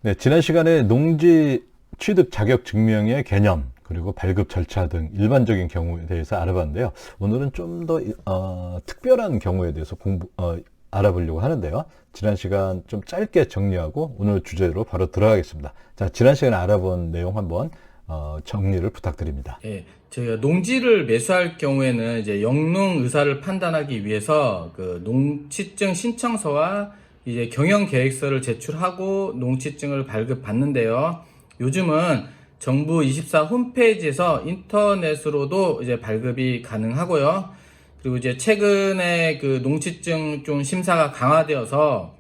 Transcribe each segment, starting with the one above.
네, 지난 시간에 농지 취득 자격 증명의 개념, 그리고 발급 절차 등 일반적인 경우에 대해서 알아봤는데요. 오늘은 좀 더 특별한 경우에 대해서 알아보려고 하는데요. 지난 시간 좀 짧게 정리하고 오늘 주제로 바로 들어가겠습니다. 자, 지난 시간에 알아본 내용 한번 정리를 부탁드립니다. 예, 저희가 농지를 매수할 경우에는 이제 영농 의사를 판단하기 위해서 그 농취증 신청서와 이제 경영 계획서를 제출하고 농취증을 발급받는데요. 요즘은 정부 24 홈페이지에서 인터넷으로도 이제 발급이 가능하고요. 그리고 이제 최근에 그 농취증 좀 심사가 강화되어서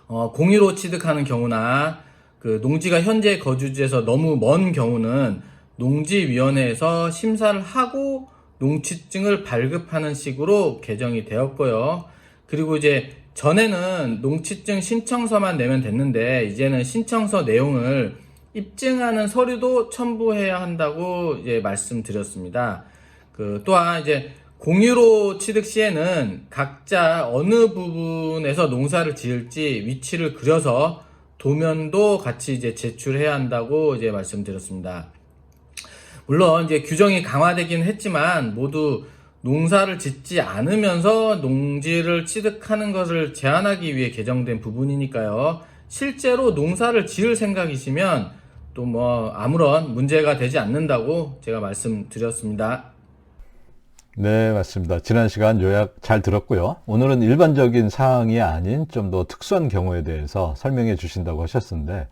공유로 취득하는 경우나 그 농지가 현재 거주지에서 너무 먼 경우는 농지위원회에서 심사를 하고 농취증을 발급하는 식으로 개정이 되었고요. 그리고 이제 전에는 농취증 신청서만 내면 됐는데 이제는 신청서 내용을 입증하는 서류도 첨부해야 한다고 이제 말씀드렸습니다. 또한 이제 공유로 취득 시에는 각자 어느 부분에서 농사를 지을지 위치를 그려서 도면도 같이 이제 제출해야 한다고 이제 말씀드렸습니다. 물론 이제 규정이 강화되긴 했지만 모두 농사를 짓지 않으면서 농지를 취득하는 것을 제한하기 위해 개정된 부분이니까요. 실제로 농사를 지을 생각이시면 또 뭐 아무런 문제가 되지 않는다고 제가 말씀드렸습니다. 네, 맞습니다. 지난 시간 요약 잘 들었고요. 오늘은 일반적인 사항이 아닌 좀 더 특수한 경우에 대해서 설명해 주신다고 하셨는데,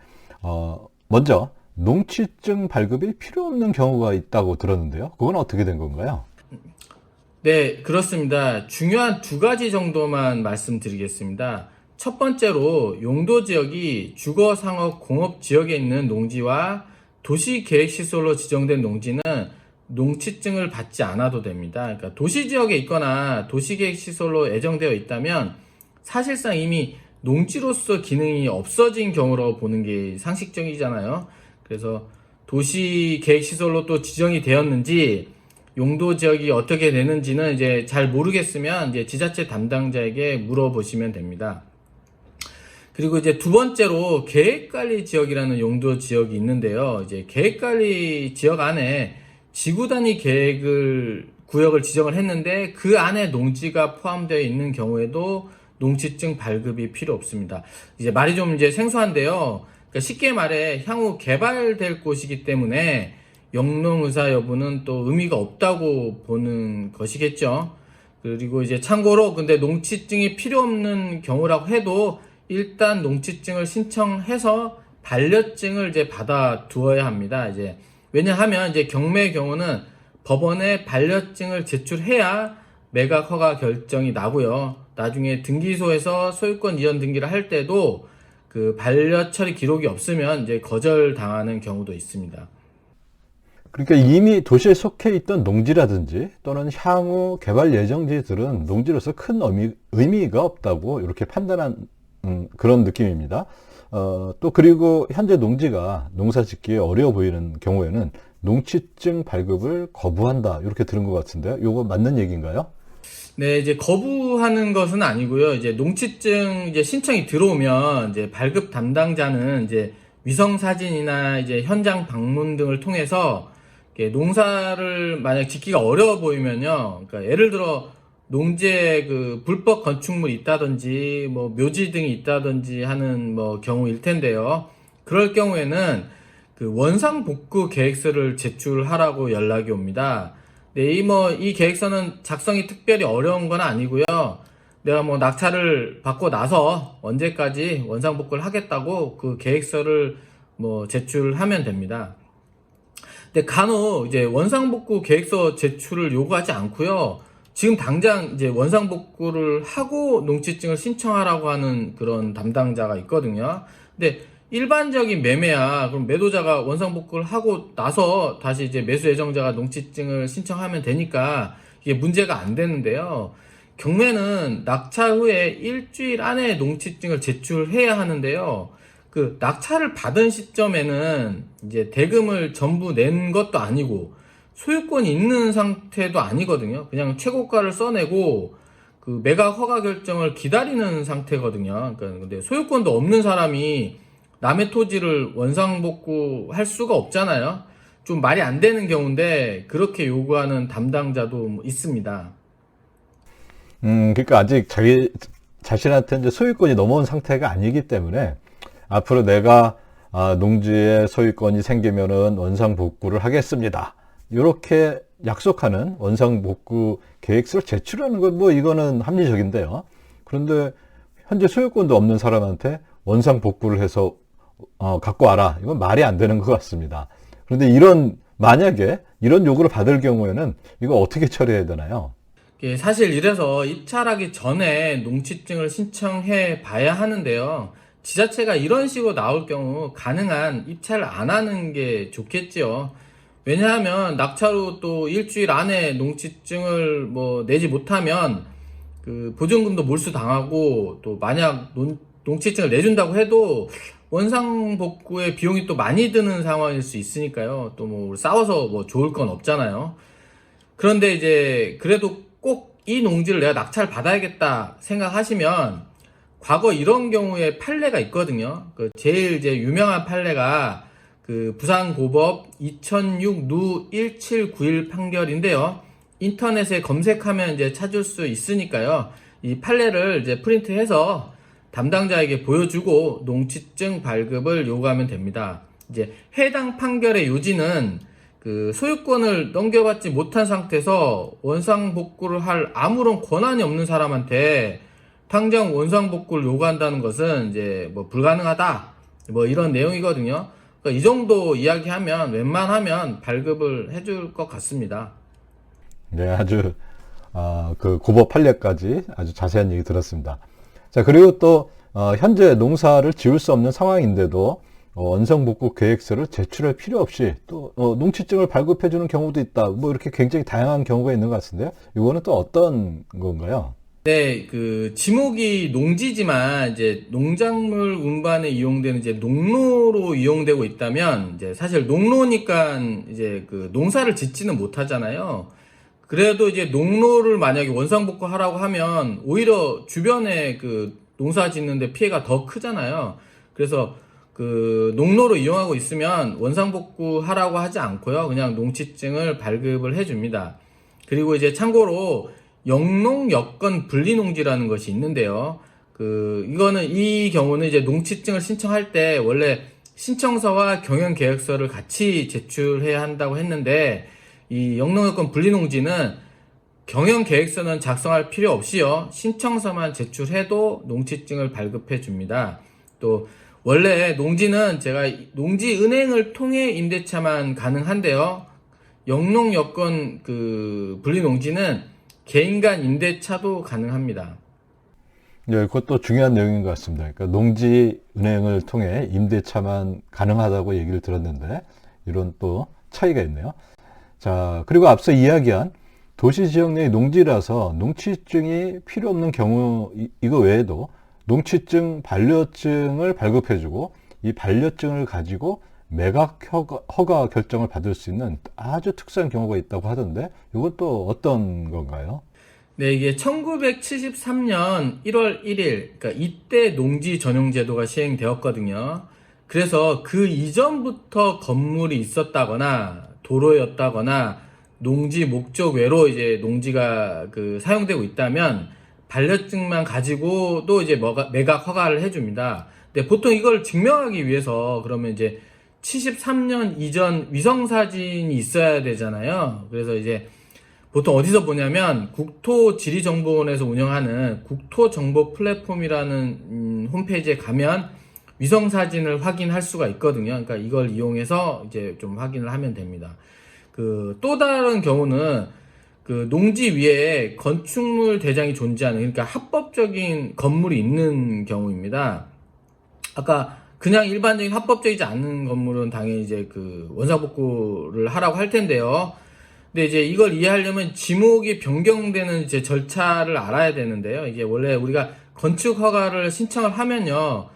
먼저 농취증 발급이 필요 없는 경우가 있다고 들었는데요. 그건 어떻게 된 건가요? 네, 그렇습니다. 중요한 두 가지 정도만 말씀드리겠습니다. 첫 번째로 용도 지역이 주거, 상업, 공업 지역에 있는 농지와 도시 계획 시설로 지정된 농지는 농취증을 받지 않아도 됩니다. 그러니까 도시 지역에 있거나 도시 계획 시설로 애정되어 있다면 사실상 이미 농지로서 기능이 없어진 경우로 보는 게 상식적이잖아요. 그래서 도시 계획 시설로 또 지정이 되었는지 용도 지역이 어떻게 되는지는 이제 잘 모르겠으면 이제 지자체 담당자에게 물어보시면 됩니다. 그리고 이제 두 번째로 계획관리 지역이라는 용도 지역이 있는데요. 이제 계획관리 지역 안에 지구 단위 구역을 지정을 했는데 그 안에 농지가 포함되어 있는 경우에도 농취증 발급이 필요 없습니다. 이제 말이 좀 이제 생소한데요. 그러니까 쉽게 말해 향후 개발될 곳이기 때문에 영농의사 여부는 또 의미가 없다고 보는 것이겠죠. 그리고 이제 참고로 근데 농취증이 필요 없는 경우라고 해도 일단 농취증을 신청해서 반려증을 이제 받아 두어야 합니다. 이제 왜냐하면 이제 경매의 경우는 법원에 반려증을 제출해야 매각 허가 결정이 나고요. 나중에 등기소에서 소유권 이전 등기를 할 때도 그 반려 처리 기록이 없으면 이제 거절당하는 경우도 있습니다. 그러니까 이미 도시에 속해 있던 농지라든지 또는 향후 개발 예정지들은 농지로서 큰 의미가 없다고 이렇게 판단한 그런 느낌입니다. 또 그리고 현재 농지가 농사 짓기에 어려워 보이는 경우에는 농취증 발급을 거부한다 이렇게 들은 것 같은데요. 이거 맞는 얘기인가요? 네, 이제 거부하는 것은 아니고요. 이제 농취증 이제 신청이 들어오면 이제 발급 담당자는 이제 위성 사진이나 이제 현장 방문 등을 통해서 농사를 만약 짓기가 어려워 보이면요. 그러니까 예를 들어 농지에 그 불법 건축물이 있다든지 뭐 묘지 등이 있다든지 하는 뭐 경우일 텐데요. 그럴 경우에는 그 원상복구 계획서를 제출하라고 연락이 옵니다. 네, 이 계획서는 작성이 특별히 어려운 건 아니고요. 내가 뭐 낙찰을 받고 나서 언제까지 원상복구를 하겠다고 그 계획서를 뭐 제출하면 됩니다. 근데 간혹 이제 원상복구 계획서 제출을 요구하지 않고요. 지금 당장 이제 원상복구를 하고 농취증을 신청하라고 하는 그런 담당자가 있거든요. 근데 일반적인 매매야. 그럼 매도자가 원상복구를 하고 나서 다시 이제 매수 예정자가 농취증을 신청하면 되니까 이게 문제가 안 되는데요. 경매는 낙찰 후에 일주일 안에 농취증을 제출해야 하는데요. 그 낙찰을 받은 시점에는 이제 대금을 전부 낸 것도 아니고 소유권이 있는 상태도 아니거든요. 그냥 최고가를 써내고 그 매각 허가 결정을 기다리는 상태거든요. 그러니까 근데 소유권도 없는 사람이 남의 토지를 원상복구할 수가 없잖아요. 좀 말이 안 되는 경우인데 그렇게 요구하는 담당자도 있습니다. 그러니까 아직 자기 자신한테 이제 소유권이 넘어온 상태가 아니기 때문에 앞으로 내가 농지의 소유권이 생기면은 원상복구를 하겠습니다. 이렇게 약속하는 원상복구 계획서를 제출하는 건 뭐 이거는 합리적인데요. 그런데 현재 소유권도 없는 사람한테 원상복구를 해서 갖고 와라. 이건 말이 안 되는 것 같습니다. 그런데 만약에 이런 요구를 받을 경우에는 이거 어떻게 처리해야 되나요? 사실 이래서 입찰하기 전에 농지증을 신청해 봐야 하는데요. 지자체가 이런 식으로 나올 경우 가능한 입찰을 안 하는 게 좋겠지요. 왜냐하면 낙찰 후 또 일주일 안에 농지증을 내지 못하면 그 보증금도 몰수당하고, 또 만약 농지증을 내준다고 해도 원상복구의 비용이 또 많이 드는 상황일 수 있으니까요. 또 싸워서 좋을 건 없잖아요. 그런데 이제 그래도 꼭 이 농지를 내가 낙찰 받아야겠다 생각하시면 과거 이런 경우에 판례가 있거든요. 그 제일 이제 유명한 판례가 그 부산고법 2006 누 1791 판결인데요. 인터넷에 검색하면 이제 찾을 수 있으니까요. 이 판례를 이제 프린트해서 담당자에게 보여주고 농지증 발급을 요구하면 됩니다. 이제 해당 판결의 요지는 그 소유권을 넘겨받지 못한 상태에서 원상복구를 할 아무런 권한이 없는 사람한테 당장 원상복구를 요구한다는 것은 이제 불가능하다, 이런 내용이거든요. 그러니까 이 정도 이야기하면 웬만하면 발급을 해줄 것 같습니다. 네, 아주 그 고법 판례까지 아주 자세한 얘기 들었습니다. 자, 그리고 또 현재 농사를 지을 수 없는 상황인데도 원상복구 계획서를 제출할 필요 없이 또 농지증을 발급해주는 경우도 있다. 이렇게 굉장히 다양한 경우가 있는 것 같은데요. 이거는 또 어떤 건가요? 네, 그 지목이 농지지만 이제 농작물 운반에 이용되는 이제 농로로 이용되고 있다면, 이제 사실 농로니까 이제 그 농사를 짓지는 못하잖아요. 그래도 이제 농로를 만약에 원상복구 하라고 하면 오히려 주변에 그 농사 짓는데 피해가 더 크잖아요. 그래서 그 농로로 이용하고 있으면 원상복구 하라고 하지 않고요. 그냥 농지증을 발급을 해줍니다. 그리고 이제 참고로 영농 여건 분리농지라는 것이 있는데요. 이거는 이 경우는 이제 농지증을 신청할 때 원래 신청서와 경영계획서를 같이 제출해야 한다고 했는데, 이 영농 여건 분리농지는 경영계획서는 작성할 필요 없이요, 신청서만 제출해도 농지증을 발급해 줍니다. 또 원래 농지는 제가 농지은행을 통해 임대차만 가능한데요. 영농 여건 그 분리농지는 개인 간 임대차도 가능합니다. 네, 그것도 중요한 내용인 것 같습니다. 그러니까 농지은행을 통해 임대차만 가능하다고 얘기를 들었는데 이런 또 차이가 있네요. 자, 그리고 앞서 이야기한 도시 지역 내 농지라서 농지증이 필요 없는 경우 이거 외에도 농지증 반려증을 발급해주고 이 반려증을 가지고 매각 허가 결정을 받을 수 있는 아주 특수한 경우가 있다고 하던데 이건 또 어떤 건가요? 네, 이게 1973년 1월 1일, 그러니까 이때 농지 전용 제도가 시행되었거든요. 그래서 그 이전부터 건물이 있었다거나 도로였다거나 농지 목적 외로 이제 농지가 사용되고 있다면 반려증만 가지고도 이제 매각 허가를 해줍니다. 근데 보통 이걸 증명하기 위해서 그러면 이제 73년 이전 위성사진이 있어야 되잖아요. 그래서 이제 보통 어디서 보냐면 국토지리정보원에서 운영하는 국토정보 플랫폼이라는 홈페이지에 가면 위성사진을 확인할 수가 있거든요. 그러니까 이걸 이용해서 이제 좀 확인을 하면 됩니다. 또 다른 경우는 농지 위에 건축물 대장이 존재하는, 그러니까 합법적인 건물이 있는 경우입니다. 아까 그냥 일반적인 합법적이지 않은 건물은 당연히 이제 원상복구를 하라고 할 텐데요. 근데 이제 이걸 이해하려면 지목이 변경되는 이제 절차를 알아야 되는데요. 이게 원래 우리가 건축 허가를 신청을 하면요,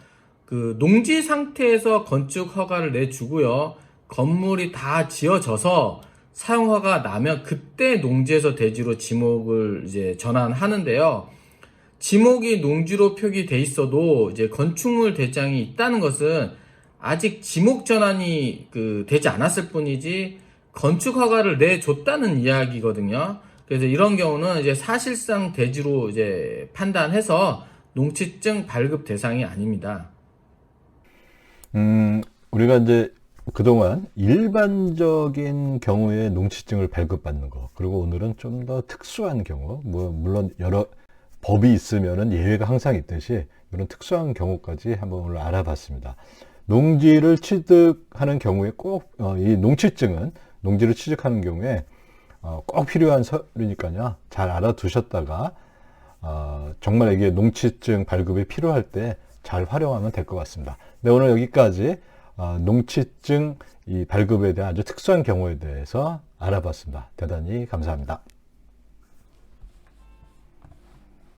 농지 상태에서 건축 허가를 내주고요, 건물이 다 지어져서 사용허가 나면 그때 농지에서 대지로 지목을 이제 전환하는데요. 지목이 농지로 표기돼 있어도 이제 건축물 대장이 있다는 것은 아직 지목 전환이 되지 않았을 뿐이지 건축 허가를 내줬다는 이야기거든요. 그래서 이런 경우는 이제 사실상 대지로 이제 판단해서 농취증 발급 대상이 아닙니다. 우리가 이제 그동안 일반적인 경우에 농취증을 발급받는 거, 그리고 오늘은 좀 더 특수한 경우, 뭐, 물론 여러 법이 있으면은 예외가 항상 있듯이 이런 특수한 경우까지 한번 오늘 알아봤습니다. 농지를 취득하는 경우에 꼭, 이 농취증은 농지를 취득하는 경우에 꼭 필요한 서류니까요. 잘 알아두셨다가, 정말 이게 농취증 발급이 필요할 때 잘 활용하면 될 것 같습니다. 네, 오늘 여기까지 농취증 이 발급에 대한 아주 특수한 경우에 대해서 알아봤습니다. 대단히 감사합니다.